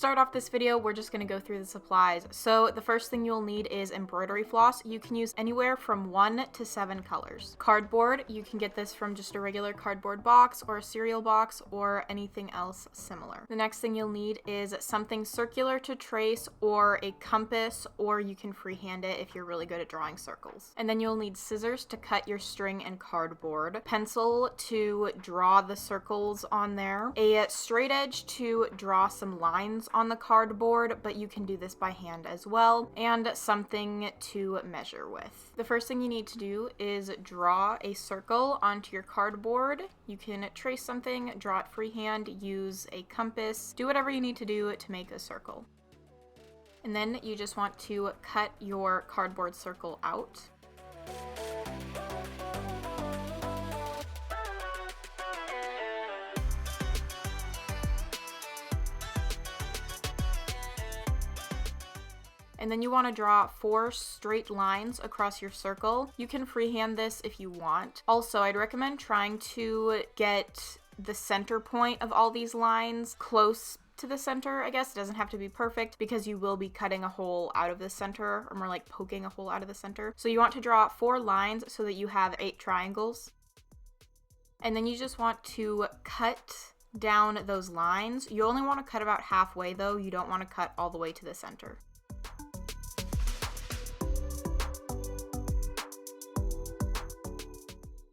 start off this video, we're just going to go through the supplies. So the first thing you'll need is embroidery floss. You can use anywhere from 1 to 7 colors. Cardboard, you can get this from just a regular cardboard box or a cereal box or anything else similar. The next thing you'll need is something circular to trace or a compass, or you can freehand it if you're really good at drawing circles. And then you'll need scissors to cut your string and cardboard, pencil to draw the circles on there, a straight edge to draw some lines on the cardboard, but you can do this by hand as well, and something to measure with. The first thing you need to do is draw a circle onto your cardboard. You can trace something, draw it freehand, use a compass, do whatever you need to do to make a circle. And then you just want to cut your cardboard circle out. And then you want to draw 4 straight lines across your circle. You can freehand this if you want. Also, I'd recommend trying to get the center point of all these lines close to the center. I guess it doesn't have to be perfect because you will be cutting a hole out of the center, or more like poking a hole out of the center. So you want to draw 4 lines so that you have 8 triangles. And then you just want to cut down those lines. You only want to cut about halfway though. You don't want to cut all the way to the center.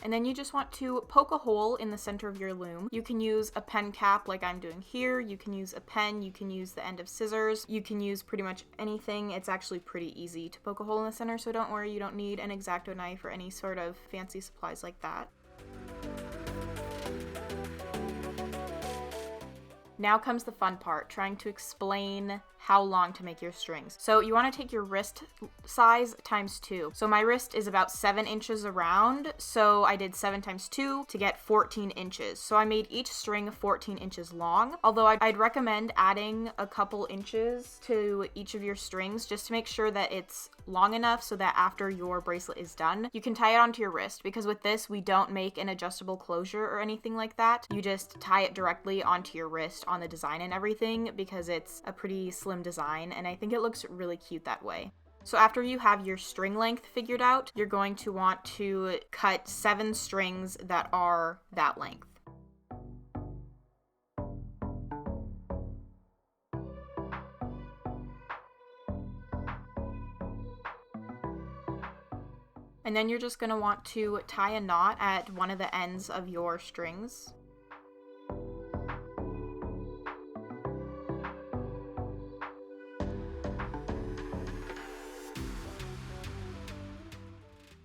And then you just want to poke a hole in the center of your loom. You can use a pen cap like I'm doing here. You can use a pen. You can use the end of scissors. You can use pretty much anything. It's actually pretty easy to poke a hole in the center, so don't worry, you don't need an X-Acto knife or any sort of fancy supplies like that. Now comes the fun part, trying to explain how long to make your strings. So you want to take your wrist size times 2. So my wrist is about 7 inches around, so I did 7 times 2 to get 14 inches. So I made each string 14 inches long, although I'd recommend adding a couple inches to each of your strings just to make sure that it's long enough so that after your bracelet is done, you can tie it onto your wrist, because with this, we don't make an adjustable closure or anything like that. You just tie it directly onto your wrist on the design and everything, because it's a pretty slim design, and I think it looks really cute that way. So after you have your string length figured out, you're going to want to cut 7 strings that are that length. And then you're just going to want to tie a knot at one of the ends of your strings.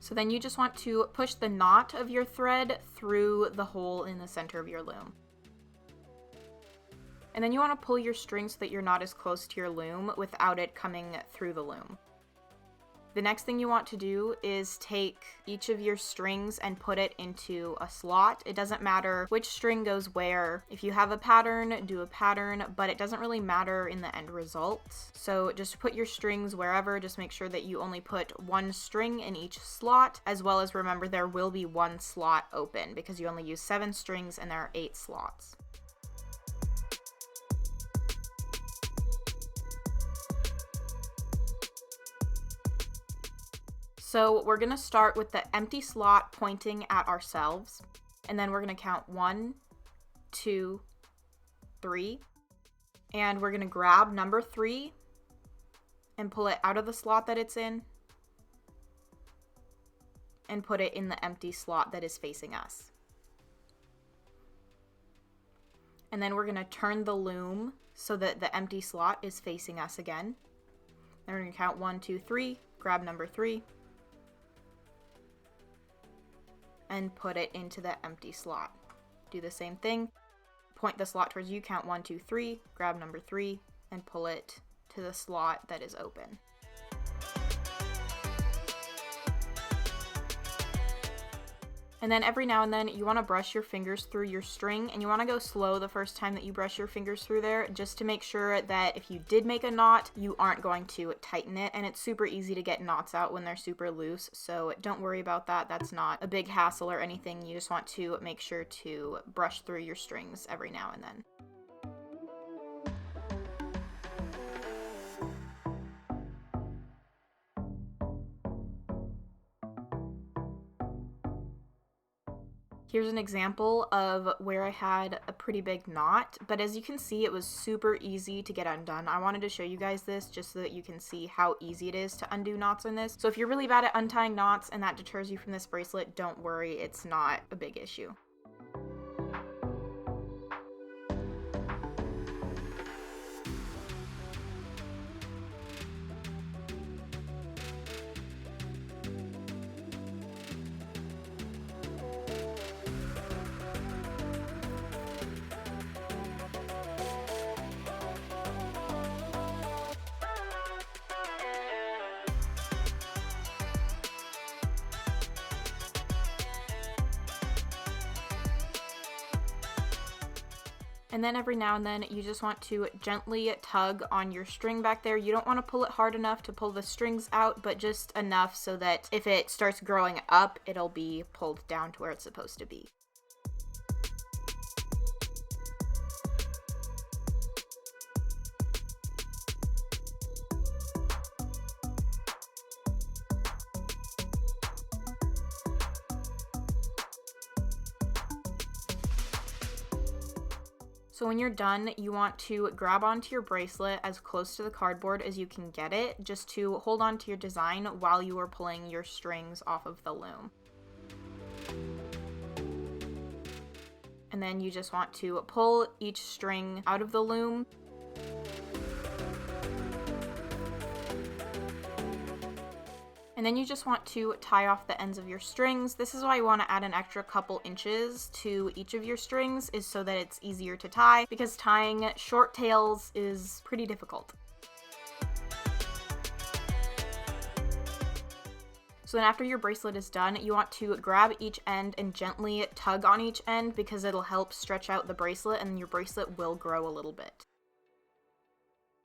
So then you just want to push the knot of your thread through the hole in the center of your loom. And then you want to pull your string so that your knot is close to your loom without it coming through the loom. The next thing you want to do is take each of your strings and put it into a slot. It doesn't matter which string goes where. If you have a pattern, do a pattern, but it doesn't really matter in the end result. So just put your strings wherever. Just make sure that you only put 1 string in each slot, as well as remember there will be 1 slot open because you only use 7 strings and there are 8 slots. So we're going to start with the empty slot pointing at ourselves, and then we're going to count 1, 2, 3, and we're going to grab number 3 and pull it out of the slot that it's in and put it in the empty slot that is facing us. And then we're going to turn the loom so that the empty slot is facing us again. Then we're going to count 1, 2, 3, grab number 3, and put it into the empty slot. Do the same thing. Point the slot towards you, count 1, 2, 3, grab number 3, and pull it to the slot that is open. And then every now and then you want to brush your fingers through your string, and you want to go slow the first time that you brush your fingers through there, just to make sure that if you did make a knot, you aren't going to tighten it. And it's super easy to get knots out when they're super loose, so don't worry about that. That's not a big hassle or anything. You just want to make sure to brush through your strings every now and then. Here's an example of where I had a pretty big knot, but as you can see, it was super easy to get undone. I wanted to show you guys this just so that you can see how easy it is to undo knots in this. So if you're really bad at untying knots and that deters you from this bracelet, don't worry, it's not a big issue. And then every now and then you just want to gently tug on your string back there. You don't want to pull it hard enough to pull the strings out, but just enough so that if it starts growing up, it'll be pulled down to where it's supposed to be. So when you're done, you want to grab onto your bracelet as close to the cardboard as you can get it, just to hold on to your design while you are pulling your strings off of the loom. And then you just want to pull each string out of the loom. And then you just want to tie off the ends of your strings. This is why you want to add an extra couple inches to each of your strings, is so that it's easier to tie, because tying short tails is pretty difficult. So then after your bracelet is done, you want to grab each end and gently tug on each end, because it'll help stretch out the bracelet and your bracelet will grow a little bit.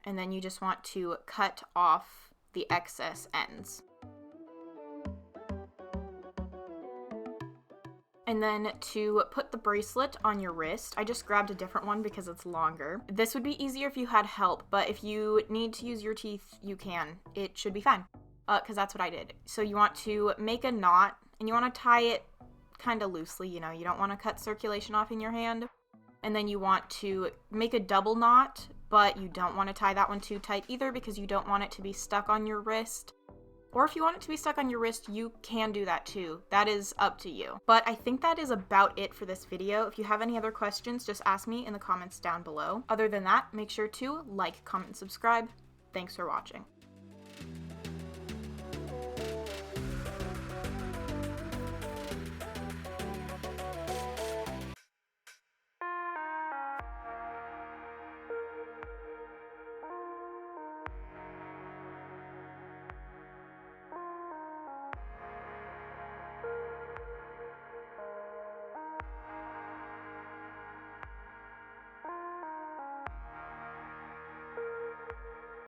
And then you just want to cut off the excess ends. And then to put the bracelet on your wrist, I just grabbed a different one because it's longer. This would be easier if you had help, but if you need to use your teeth, you can. It should be fine, because that's what I did. So you want to make a knot, and you want to tie it kind of loosely, you know, you don't want to cut circulation off in your hand. And then you want to make a double knot, but you don't want to tie that one too tight either, because you don't want it to be stuck on your wrist. Or if you want it to be stuck on your wrist, you can do that too. That is up to you. But I think that is about it for this video. If you have any other questions, just ask me in the comments down below. Other than that, make sure to like, comment, and subscribe. Thanks for watching.